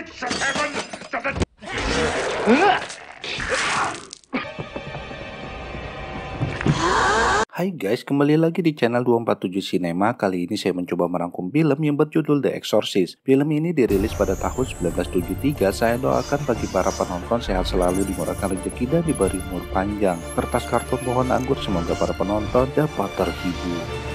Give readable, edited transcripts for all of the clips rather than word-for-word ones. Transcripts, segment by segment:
gates of heaven to the... Hai guys, kembali lagi di channel 247 Cinema. Kali ini saya mencoba merangkum film yang berjudul The Exorcist. Film ini dirilis pada tahun 1973. Saya doakan bagi para penonton sehat selalu, dimurahkan rezeki dan diberi umur panjang. Kertas karton pohon anggur, semoga para penonton dapat terhibur.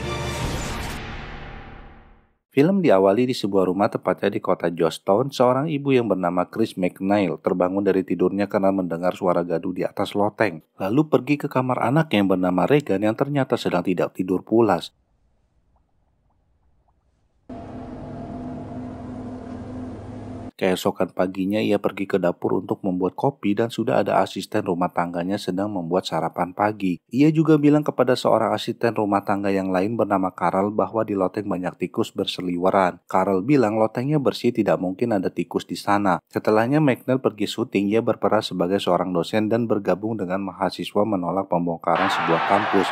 Film diawali di sebuah rumah tepatnya di kota Johnstown. Seorang ibu yang bernama Chris McNeil terbangun dari tidurnya karena mendengar suara gaduh di atas loteng. Lalu pergi ke kamar anaknya yang bernama Regan yang ternyata sedang tidak tidur pulas. Keesokan paginya ia pergi ke dapur untuk membuat kopi dan sudah ada asisten rumah tangganya sedang membuat sarapan pagi. Ia juga bilang kepada seorang asisten rumah tangga yang lain bernama Carl bahwa di loteng banyak tikus berseliweran. Carl bilang lotengnya bersih, tidak mungkin ada tikus di sana. Setelahnya McNeil pergi syuting. Ia berperan sebagai seorang dosen dan bergabung dengan mahasiswa menolak pembongkaran sebuah kampus.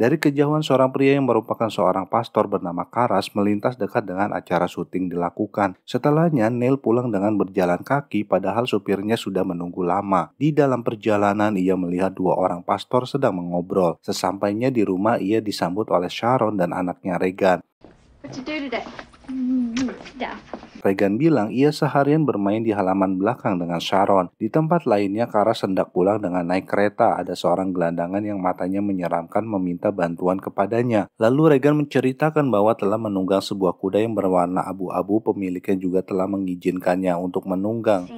Dari kejauhan seorang pria yang merupakan seorang pastor bernama Karas melintas dekat dengan acara syuting dilakukan. Setelahnya Neil pulang dengan berjalan kaki padahal supirnya sudah menunggu lama. Di dalam perjalanan ia melihat dua orang pastor sedang mengobrol. Sesampainya di rumah ia disambut oleh Sharon dan anaknya Regan. What you do today? Stuff. Regan bilang ia seharian bermain di halaman belakang dengan Sharon. Di tempat lainnya, Karas hendak pulang dengan naik kereta. Ada seorang gelandangan yang matanya menyeramkan meminta bantuan kepadanya. Lalu Regan menceritakan bahwa telah menunggang sebuah kuda yang berwarna abu-abu. Pemiliknya juga telah mengizinkannya untuk menunggang.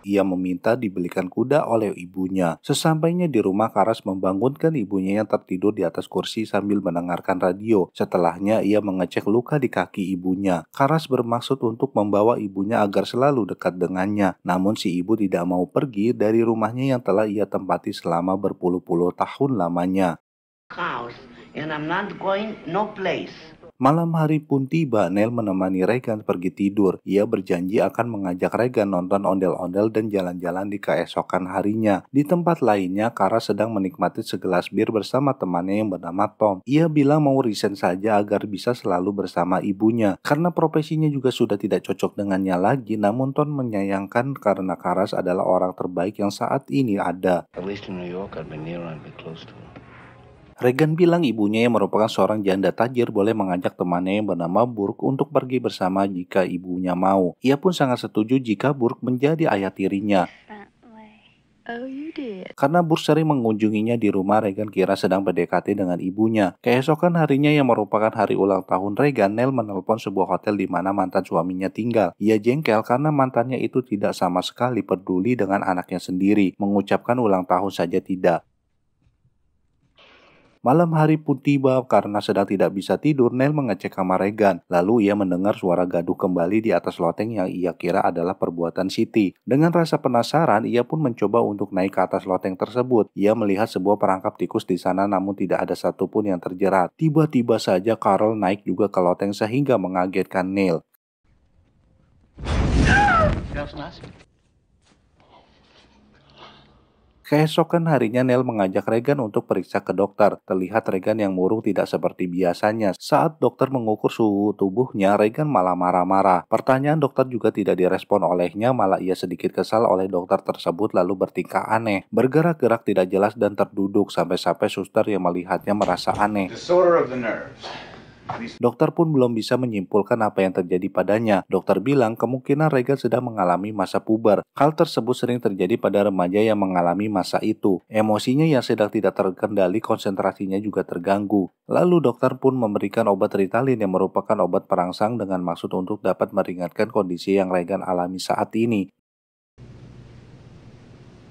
Ia meminta dibelikan kuda oleh ibunya. Sesampainya di rumah, Karas membangunkan ibunya yang tertidur di atas kursi sambil mendengarkan radio. Setelahnya ia mengecek luka di kaki ibunya. Karas bermaksud untuk membawa ibunya agar selalu dekat dengannya. Namun si ibu tidak mau pergi dari rumahnya yang telah ia tempati selama berpuluh-puluh tahun lamanya. Malam hari pun tiba. Neil menemani Regan pergi tidur. Ia berjanji akan mengajak Regan nonton ondel-ondel dan jalan-jalan di keesokan harinya. Di tempat lainnya, Karas sedang menikmati segelas bir bersama temannya yang bernama Tom. Ia bilang mau resign saja agar bisa selalu bersama ibunya. Karena profesinya juga sudah tidak cocok dengannya lagi, namun Tom menyayangkan karena Karas adalah orang terbaik yang saat ini ada. Regan bilang ibunya yang merupakan seorang janda tajir boleh mengajak temannya yang bernama Burke untuk pergi bersama jika ibunya mau. Ia pun sangat setuju jika Burke menjadi ayah tirinya. Karena Burke sering mengunjunginya di rumah, Regan kira sedang PDKT dengan ibunya. Keesokan harinya yang merupakan hari ulang tahun Regan, Neil menelpon sebuah hotel di mana mantan suaminya tinggal. Ia jengkel karena mantannya itu tidak sama sekali peduli dengan anaknya sendiri, mengucapkan ulang tahun saja tidak. Malam hari pun tiba. Karena sedang tidak bisa tidur, Neil mengecek kamar Regan. Lalu ia mendengar suara gaduh kembali di atas loteng yang ia kira adalah perbuatan Siti. Dengan rasa penasaran, ia pun mencoba untuk naik ke atas loteng tersebut. Ia melihat sebuah perangkap tikus di sana namun tidak ada satupun yang terjerat. Tiba-tiba saja Carl naik juga ke loteng sehingga mengagetkan Neil. Keesokan harinya Neil mengajak Regan untuk periksa ke dokter. Terlihat Regan yang murung tidak seperti biasanya. Saat dokter mengukur suhu tubuhnya, Regan malah marah-marah. Pertanyaan dokter juga tidak direspon olehnya, malah ia sedikit kesal oleh dokter tersebut lalu bertingkah aneh. Bergerak-gerak tidak jelas dan terduduk, sampai-sampai suster yang melihatnya merasa aneh. Dokter pun belum bisa menyimpulkan apa yang terjadi padanya. Dokter bilang kemungkinan Regan sedang mengalami masa puber. Hal tersebut sering terjadi pada remaja yang mengalami masa itu. Emosinya yang sedang tidak terkendali, konsentrasinya juga terganggu. Lalu dokter pun memberikan obat Ritalin yang merupakan obat perangsang dengan maksud untuk dapat meringankan kondisi yang Regan alami saat ini.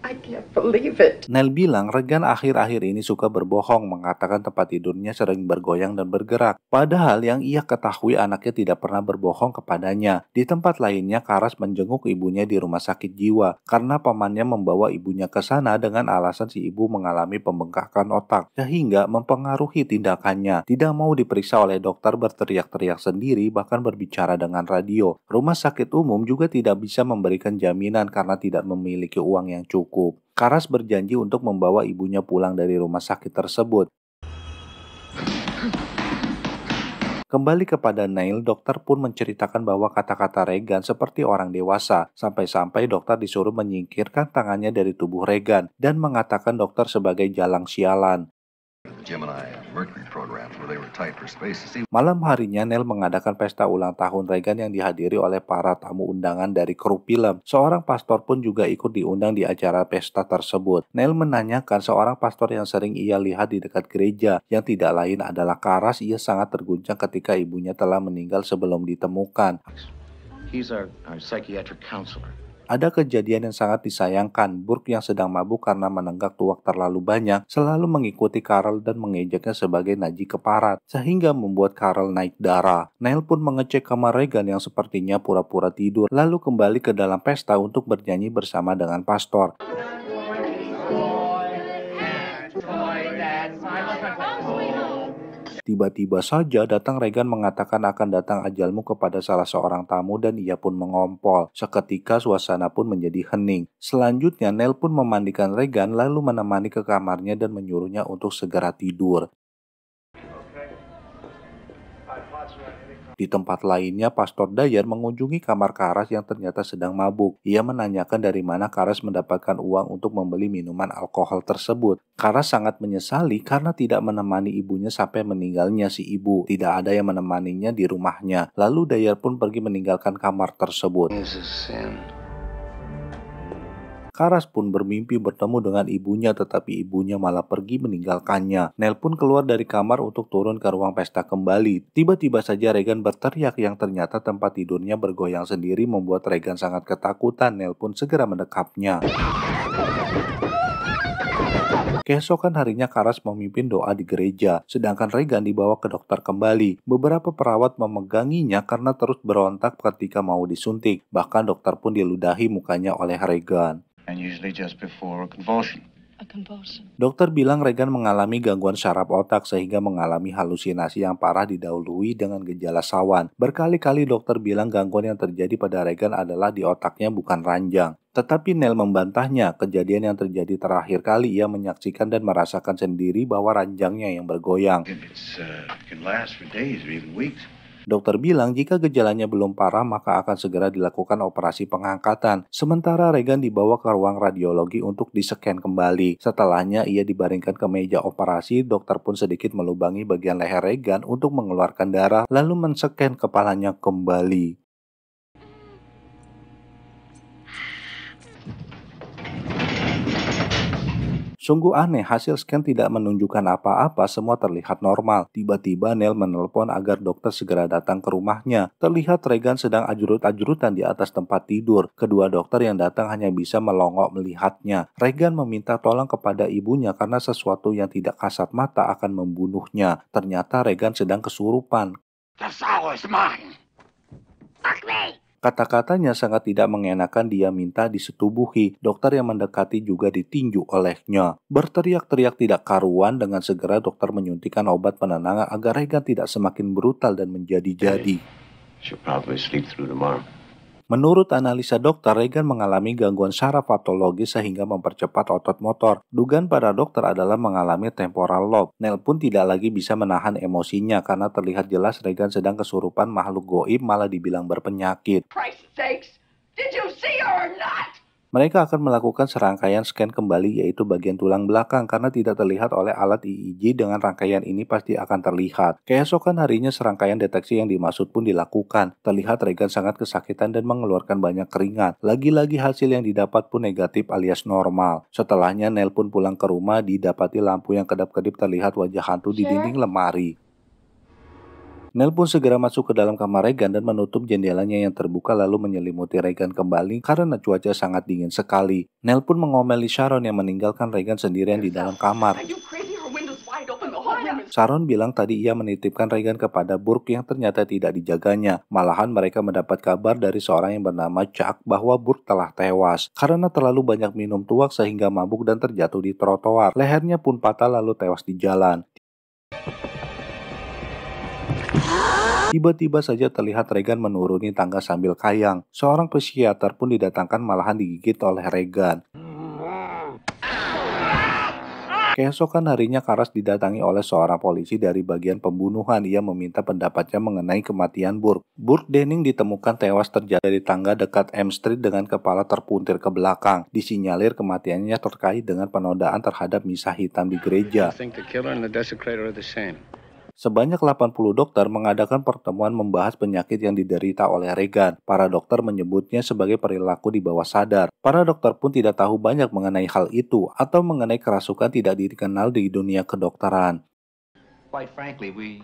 I can't believe it. Neil bilang Regan akhir-akhir ini suka berbohong, mengatakan tempat tidurnya sering bergoyang dan bergerak. Padahal yang ia ketahui anaknya tidak pernah berbohong kepadanya. Di tempat lainnya, Karas menjenguk ibunya di rumah sakit jiwa karena pamannya membawa ibunya ke sana dengan alasan si ibu mengalami pembengkakan otak sehingga mempengaruhi tindakannya. Tidak mau diperiksa oleh dokter, berteriak-teriak sendiri, bahkan berbicara dengan radio. Rumah sakit umum juga tidak bisa memberikan jaminan karena tidak memiliki uang yang cukup. Karas berjanji untuk membawa ibunya pulang dari rumah sakit tersebut. Kembali kepada Neil, dokter pun menceritakan bahwa kata-kata Regan seperti orang dewasa, sampai-sampai dokter disuruh menyingkirkan tangannya dari tubuh Regan dan mengatakan dokter sebagai jalang sialan. Malam harinya, Neil mengadakan pesta ulang tahun Regan yang dihadiri oleh para tamu undangan dari kru film. Seorang pastor pun juga ikut diundang di acara pesta tersebut. Neil menanyakan seorang pastor yang sering ia lihat di dekat gereja, yang tidak lain adalah Karas. Ia sangat terguncang ketika ibunya telah meninggal sebelum ditemukan. He's our psychiatric counselor. Ada kejadian yang sangat disayangkan. Burke yang sedang mabuk karena menenggak tuak terlalu banyak selalu mengikuti Carol dan mengejeknya sebagai Najib keparat, sehingga membuat Carol naik darah. Neil pun mengecek kamar Regan yang sepertinya pura-pura tidur, lalu kembali ke dalam pesta untuk bernyanyi bersama dengan pastor. Tiba-tiba saja datang Regan mengatakan akan datang ajalmu kepada salah seorang tamu dan ia pun mengompol. Seketika suasana pun menjadi hening. Selanjutnya Neil pun memandikan Regan lalu menemani ke kamarnya dan menyuruhnya untuk segera tidur. Di tempat lainnya, Pastor Dyer mengunjungi kamar Karas yang ternyata sedang mabuk. Ia menanyakan dari mana Karas mendapatkan uang untuk membeli minuman alkohol tersebut. Karas sangat menyesali karena tidak menemani ibunya sampai meninggalnya si ibu. Tidak ada yang menemaninya di rumahnya. Lalu Dyer pun pergi meninggalkan kamar tersebut. Karas pun bermimpi bertemu dengan ibunya, tetapi ibunya malah pergi meninggalkannya. Neil pun keluar dari kamar untuk turun ke ruang pesta kembali. Tiba-tiba saja Regan berteriak yang ternyata tempat tidurnya bergoyang sendiri membuat Regan sangat ketakutan. Neil pun segera mendekapnya. Keesokan harinya Karas memimpin doa di gereja, sedangkan Regan dibawa ke dokter kembali. Beberapa perawat memeganginya karena terus berontak ketika mau disuntik. Bahkan dokter pun diludahi mukanya oleh Regan. And usually just before a convulsion. Dokter bilang Regan mengalami gangguan saraf otak sehingga mengalami halusinasi yang parah didahului dengan gejala sawan. Berkali-kali dokter bilang gangguan yang terjadi pada Regan adalah di otaknya bukan ranjang. Tetapi Neil membantahnya. Kejadian yang terjadi terakhir kali ia menyaksikan dan merasakan sendiri bahwa ranjangnya yang bergoyang. It can last for days or even weeks. Dokter bilang jika gejalanya belum parah maka akan segera dilakukan operasi pengangkatan. Sementara Regan dibawa ke ruang radiologi untuk disken kembali. Setelahnya ia dibaringkan ke meja operasi, dokter pun sedikit melubangi bagian leher Regan untuk mengeluarkan darah lalu mensken kepalanya kembali. Sungguh aneh, hasil scan tidak menunjukkan apa-apa, semua terlihat normal. Tiba-tiba Neil menelpon agar dokter segera datang ke rumahnya. Terlihat Regan sedang ajrut-ajrutan di atas tempat tidur. Kedua dokter yang datang hanya bisa melongok melihatnya. Regan meminta tolong kepada ibunya karena sesuatu yang tidak kasat mata akan membunuhnya. Ternyata Regan sedang kesurupan. The soul is mine. Fuck me. Kata-katanya sangat tidak mengenakan, dia minta disetubuhi. Dokter yang mendekati juga ditinju olehnya. Berteriak-teriak tidak karuan, dengan segera dokter menyuntikkan obat penenang agar Regan tidak semakin brutal dan menjadi-jadi. She'll probably sleep through tomorrow. Menurut analisa dokter, Regan mengalami gangguan saraf patologis sehingga mempercepat otot motor. Dugaan para dokter adalah mengalami temporal lobe. Neil pun tidak lagi bisa menahan emosinya karena terlihat jelas Regan sedang kesurupan makhluk goib, malah dibilang berpenyakit. Christ's sakes, did you see her or not? Mereka akan melakukan serangkaian scan kembali yaitu bagian tulang belakang karena tidak terlihat oleh alat EEG. Dengan rangkaian ini pasti akan terlihat. Keesokan harinya serangkaian deteksi yang dimaksud pun dilakukan. Terlihat Regan sangat kesakitan dan mengeluarkan banyak keringat. Lagi-lagi hasil yang didapat pun negatif alias normal. Setelahnya Neil pun pulang ke rumah, didapati lampu yang kedap-kedip terlihat wajah hantu di dinding lemari. Neil pun segera masuk ke dalam kamar Regan dan menutup jendelanya yang terbuka lalu menyelimuti Regan kembali karena cuaca sangat dingin sekali. Neil pun mengomeli Sharon yang meninggalkan Regan sendirian di dalam kamar. Sharon bilang tadi ia menitipkan Regan kepada Burke yang ternyata tidak dijaganya. Malahan mereka mendapat kabar dari seorang yang bernama Chuck bahwa Burke telah tewas karena terlalu banyak minum tuak sehingga mabuk dan terjatuh di trotoar. Lehernya pun patah lalu tewas di jalan. Tiba-tiba saja terlihat Regan menuruni tangga sambil kayang. Seorang psikiater pun didatangkan malahan digigit oleh Regan. Keesokan harinya Karas didatangi oleh seorang polisi dari bagian pembunuhan. Ia meminta pendapatnya mengenai kematian Burke. Burke Denning ditemukan tewas terjatuh dari tangga dekat M Street dengan kepala terpuntir ke belakang. Disinyalir kematiannya terkait dengan penodaan terhadap misa hitam di gereja. Sebanyak 80 dokter mengadakan pertemuan membahas penyakit yang diderita oleh Regan. Para dokter menyebutnya sebagai perilaku di bawah sadar. Para dokter pun tidak tahu banyak mengenai hal itu atau mengenai kerasukan tidak dikenal di dunia kedokteran. Quite frankly, we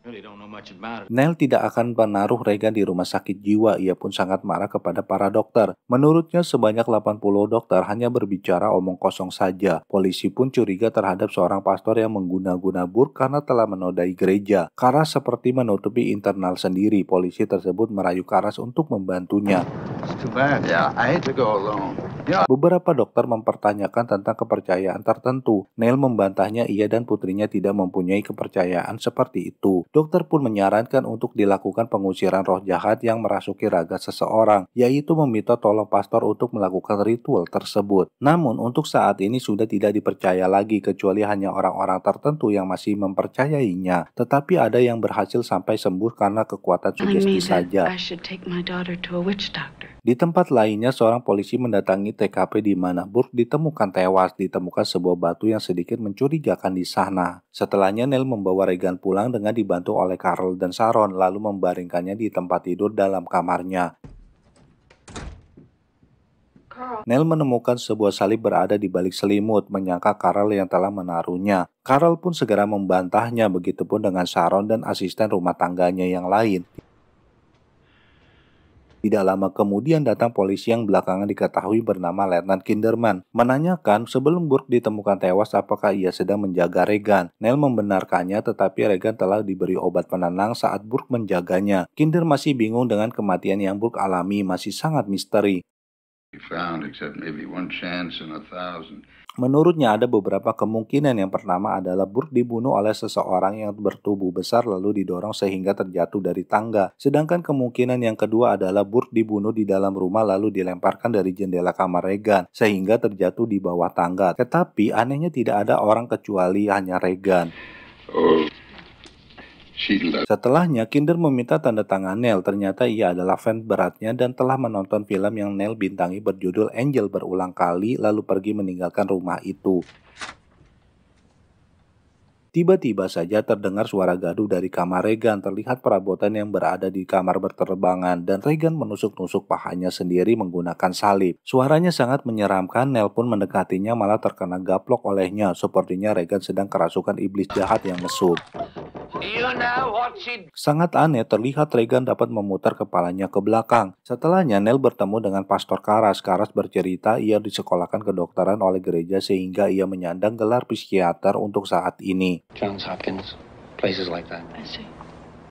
really don't know much about it. Neil tidak akan menaruh Regan di rumah sakit jiwa. Ia pun sangat marah kepada para dokter. Menurutnya sebanyak 80 dokter hanya berbicara omong kosong saja. Polisi pun curiga terhadap seorang pastor yang mengguna-guna Burke karena telah menodai gereja. Karas seperti menutupi internal sendiri. Polisi tersebut merayu Karas untuk membantunya. It's too bad. Yeah, I hate to go alone. Beberapa dokter mempertanyakan tentang kepercayaan tertentu. Neil membantahnya ia dan putrinya tidak mempunyai kepercayaan seperti itu. Dokter pun menyarankan untuk dilakukan pengusiran roh jahat yang merasuki raga seseorang, yaitu meminta tolong pastor untuk melakukan ritual tersebut. Namun untuk saat ini sudah tidak dipercaya lagi kecuali hanya orang-orang tertentu yang masih mempercayainya. Tetapi ada yang berhasil sampai sembuh karena kekuatan sugesti saja. Di tempat lainnya, seorang polisi mendatangi TKP di mana Burke ditemukan tewas. Ditemukan sebuah batu yang sedikit mencurigakan di sana. Setelahnya, Neil membawa Regan pulang dengan dibantu oleh Carol dan Sharon, lalu membaringkannya di tempat tidur dalam kamarnya. Neil menemukan sebuah salib berada di balik selimut, menyangka Carol yang telah menaruhnya. Carol pun segera membantahnya, begitupun dengan Sharon dan asisten rumah tangganya yang lain. Tidak lama kemudian datang polisi yang belakangan diketahui bernama Letnan Kinderman, menanyakan sebelum Burke ditemukan tewas apakah ia sedang menjaga Regan. Neil membenarkannya, tetapi Regan telah diberi obat penenang saat Burke menjaganya. Kinder masih bingung dengan kematian yang Burke alami, masih sangat misteri. Menurutnya ada beberapa kemungkinan. Yang pertama adalah Burke dibunuh oleh seseorang yang bertubuh besar lalu didorong sehingga terjatuh dari tangga. Sedangkan kemungkinan yang kedua adalah Burke dibunuh di dalam rumah lalu dilemparkan dari jendela kamar Regan sehingga terjatuh di bawah tangga. Tetapi anehnya tidak ada orang kecuali hanya Regan. Setelahnya, Kinder meminta tanda tangan Neil. Ternyata ia adalah fans beratnya dan telah menonton film yang Neil bintangi berjudul Angel berulang kali lalu pergi meninggalkan rumah itu. Tiba-tiba saja terdengar suara gaduh dari kamar Regan. Terlihat perabotan yang berada di kamar berterbangan dan Regan menusuk-nusuk pahanya sendiri menggunakan salib. Suaranya sangat menyeramkan. Neil pun mendekatinya malah terkena gaplok olehnya. Sepertinya Regan sedang kerasukan iblis jahat yang mesum. Sangat aneh, terlihat Regan dapat memutar kepalanya ke belakang. Setelahnya Neil bertemu dengan Pastor Karas. Karas bercerita ia disekolahkan kedokteran oleh gereja sehingga ia menyandang gelar psikiater untuk saat ini. Johns Hopkins, places like that. I see.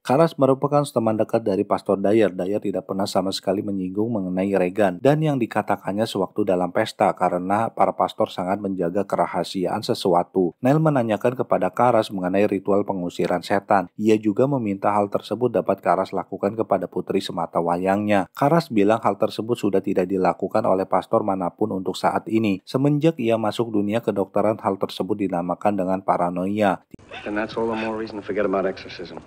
Karas merupakan teman dekat dari Pastor Dyer. Dyer tidak pernah sama sekali menyinggung mengenai Regan dan yang dikatakannya sewaktu dalam pesta karena para pastor sangat menjaga kerahasiaan sesuatu. Neil menanyakan kepada Karas mengenai ritual pengusiran setan. Ia juga meminta hal tersebut dapat Karas lakukan kepada putri semata wayangnya. Karas bilang hal tersebut sudah tidak dilakukan oleh pastor manapun untuk saat ini. Semenjak ia masuk dunia kedokteran, hal tersebut dinamakan dengan paranoia. And that's all the more reason to forget about exorcism.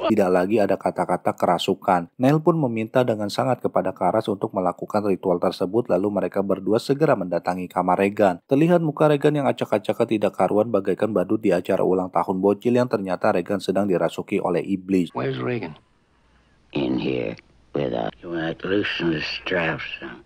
Tidak lagi ada kata-kata kerasukan. Neil pun meminta dengan sangat kepada Karas untuk melakukan ritual tersebut lalu mereka berdua segera mendatangi kamar Regan. Terlihat muka Regan yang acak-acakan tidak karuan bagaikan badut di acara ulang tahun bocil yang ternyata Regan sedang dirasuki oleh iblis. Where's Reagan? In here with us. You want to loosen the straps, son.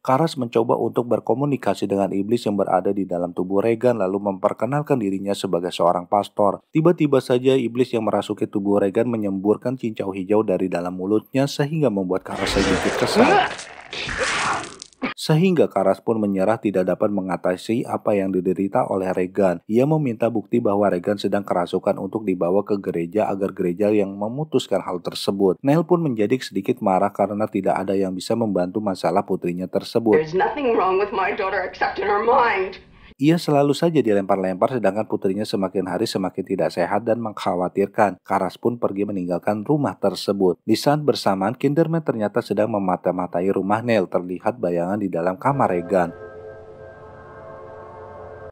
Karas mencoba untuk berkomunikasi dengan iblis yang berada di dalam tubuh Regan lalu memperkenalkan dirinya sebagai seorang pastor. Tiba-tiba saja iblis yang merasuki tubuh Regan menyemburkan cincau hijau dari dalam mulutnya sehingga membuat Karas sedikit kesal. Sehingga Karas pun menyerah tidak dapat mengatasi apa yang diderita oleh Regan. Ia meminta bukti bahwa Regan sedang kerasukan untuk dibawa ke gereja agar gereja yang memutuskan hal tersebut. Neil pun menjadi sedikit marah karena tidak ada yang bisa membantu masalah putrinya tersebut. There's nothing wrong with my daughter except in her mind. Ia selalu saja dilempar-lempar sedangkan putrinya semakin hari semakin tidak sehat dan mengkhawatirkan. Karas pun pergi meninggalkan rumah tersebut. Di saat bersamaan, Kinderman ternyata sedang memata-matai rumah Neil. Terlihat bayangan di dalam kamar Regan.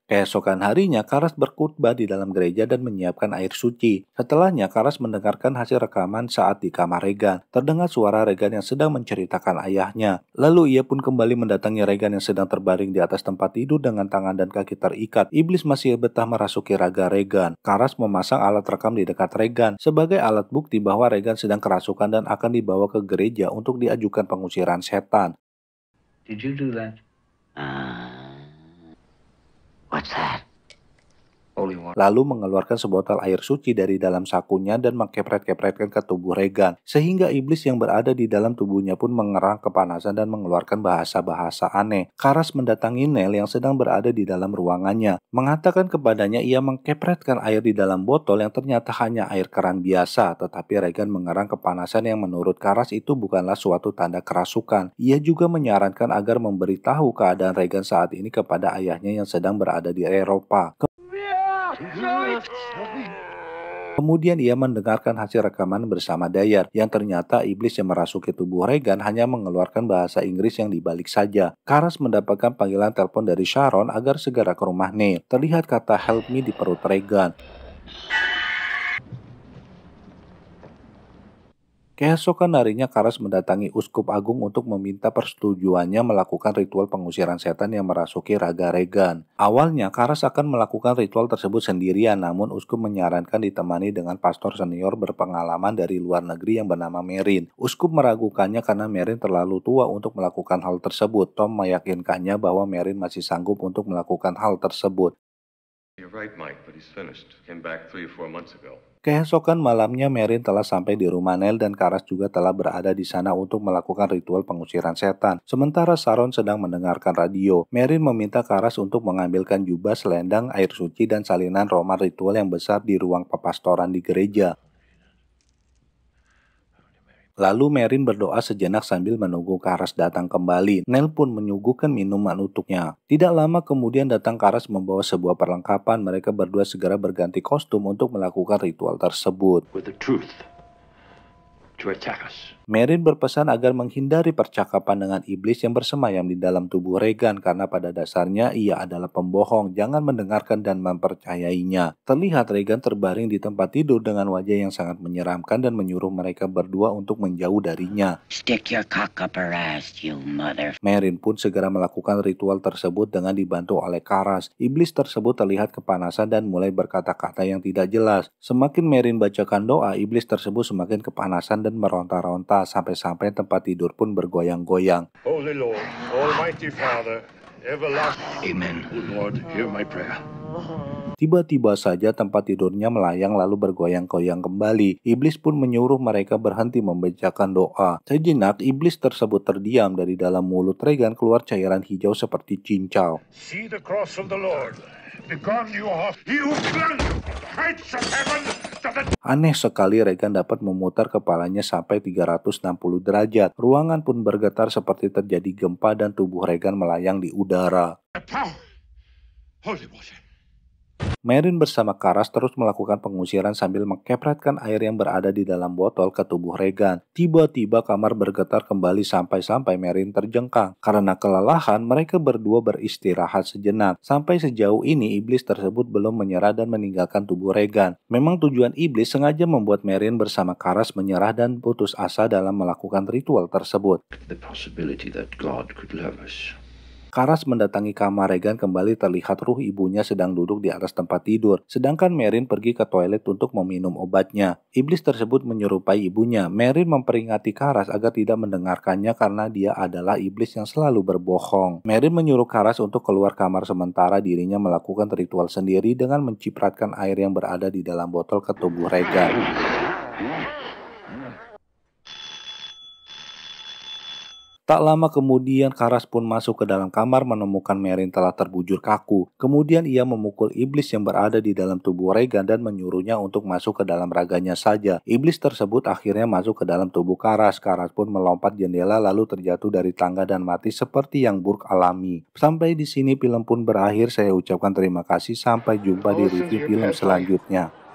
Keesokan harinya, Karas berkhutbah di dalam gereja dan menyiapkan air suci. Setelahnya, Karas mendengarkan hasil rekaman saat di kamar Regan. Terdengar suara Regan yang sedang menceritakan ayahnya. Lalu ia pun kembali mendatangi Regan yang sedang terbaring di atas tempat tidur dengan tangan dan kaki terikat. Iblis masih betah merasuki raga Regan. Karas memasang alat rekam di dekat Regan sebagai alat bukti bahwa Regan sedang kerasukan dan akan dibawa ke gereja untuk diajukan pengusiran setan. Did you do that? What's that? Holy water. Lalu mengeluarkan sebotol air suci dari dalam sakunya dan mengkepret-kepretkan ke tubuh Regan, sehingga iblis yang berada di dalam tubuhnya pun mengerang kepanasan dan mengeluarkan bahasa-bahasa aneh. Karas mendatangi Nell yang sedang berada di dalam ruangannya, mengatakan kepadanya ia mengkepretkan air di dalam botol yang ternyata hanya air keran biasa, tetapi Regan mengerang kepanasan yang menurut Karas itu bukanlah suatu tanda kerasukan. Ia juga menyarankan agar memberitahu keadaan Regan saat ini kepada ayahnya yang sedang berada di Eropa. Kemudian ia mendengarkan hasil rekaman bersama Dayar, yang ternyata iblis yang merasuki tubuh Regan hanya mengeluarkan bahasa Inggris yang dibalik saja. Karas mendapatkan panggilan telepon dari Sharon agar segera ke rumah Neil. Terlihat kata "help me" di perut Regan. Keesokan harinya Karas mendatangi Uskup Agung untuk meminta persetujuannya melakukan ritual pengusiran setan yang merasuki raga Regan. Awalnya Karas akan melakukan ritual tersebut sendirian, namun Uskup menyarankan ditemani dengan pastor senior berpengalaman dari luar negeri yang bernama Merin. Uskup meragukannya karena Merin terlalu tua untuk melakukan hal tersebut. Tom meyakinkannya bahwa Merin masih sanggup untuk melakukan hal tersebut. You're right, Mike, but he's finished. Came back 3 or 4 months ago. Keesokan malamnya Merin telah sampai di rumah Nell dan Karas juga telah berada di sana untuk melakukan ritual pengusiran setan. Sementara Sharon sedang mendengarkan radio. Merin meminta Karas untuk mengambilkan jubah, selendang, air suci, dan salinan roman ritual yang besar di ruang pepastoran di gereja. Lalu Merin berdoa sejenak sambil menunggu Karas datang kembali. Nell pun menyuguhkan minuman untuknya. Tidak lama kemudian datang Karas membawa sebuah perlengkapan. Mereka berdua segera berganti kostum untuk melakukan ritual tersebut. With the truth to attack us. Merin berpesan agar menghindari percakapan dengan iblis yang bersemayam di dalam tubuh Regan karena pada dasarnya ia adalah pembohong. Jangan mendengarkan dan mempercayainya. Terlihat Regan terbaring di tempat tidur dengan wajah yang sangat menyeramkan dan menyuruh mereka berdua untuk menjauh darinya. Stick your cock up her ass, you mother. Merin pun segera melakukan ritual tersebut dengan dibantu oleh Karas. Iblis tersebut terlihat kepanasan dan mulai berkata-kata yang tidak jelas. Semakin Merin bacakan doa, iblis tersebut semakin kepanasan dan meronta-ronta sampai-sampai tempat tidur pun bergoyang-goyang. Holy Lord, Almighty Father, everlasting. Amen. Oh Lord, hear my prayer. Tiba-tiba saja tempat tidurnya melayang lalu bergoyang-goyang kembali. Iblis pun menyuruh mereka berhenti membacakan doa. Sejenak iblis tersebut terdiam. Dari dalam mulut Regan keluar cairan hijau seperti cincau. See the cross of the Lord. Begone, you horse. You flung heights of heaven to the... Aneh sekali Regan dapat memutar kepalanya sampai 360 derajat. Ruangan pun bergetar seperti terjadi gempa dan tubuh Regan melayang di udara. Holy water. Merin bersama Karas terus melakukan pengusiran sambil mengkepretkan air yang berada di dalam botol ke tubuh Regan. Tiba-tiba kamar bergetar kembali sampai-sampai Merin terjengkang. Karena kelelahan, mereka berdua beristirahat sejenak. Sampai sejauh ini, iblis tersebut belum menyerah dan meninggalkan tubuh Regan. Memang tujuan iblis sengaja membuat Merin bersama Karas menyerah dan putus asa dalam melakukan ritual tersebut. The possibility that God could love us. Karas mendatangi kamar Regan, kembali terlihat ruh ibunya sedang duduk di atas tempat tidur. Sedangkan Merin pergi ke toilet untuk meminum obatnya. Iblis tersebut menyerupai ibunya. Merin memperingati Karas agar tidak mendengarkannya karena dia adalah iblis yang selalu berbohong. Merin menyuruh Karas untuk keluar kamar sementara dirinya melakukan ritual sendiri dengan mencipratkan air yang berada di dalam botol ke tubuh Regan. Tak lama kemudian Karas pun masuk ke dalam kamar menemukan Merin telah terbujur kaku. Kemudian ia memukul iblis yang berada di dalam tubuh Regan dan menyuruhnya untuk masuk ke dalam raganya saja. Iblis tersebut akhirnya masuk ke dalam tubuh Karas. Karas pun melompat jendela lalu terjatuh dari tangga dan mati seperti yang Burke alami. Sampai di sini film pun berakhir. Saya ucapkan terima kasih. Sampai jumpa di review film selanjutnya.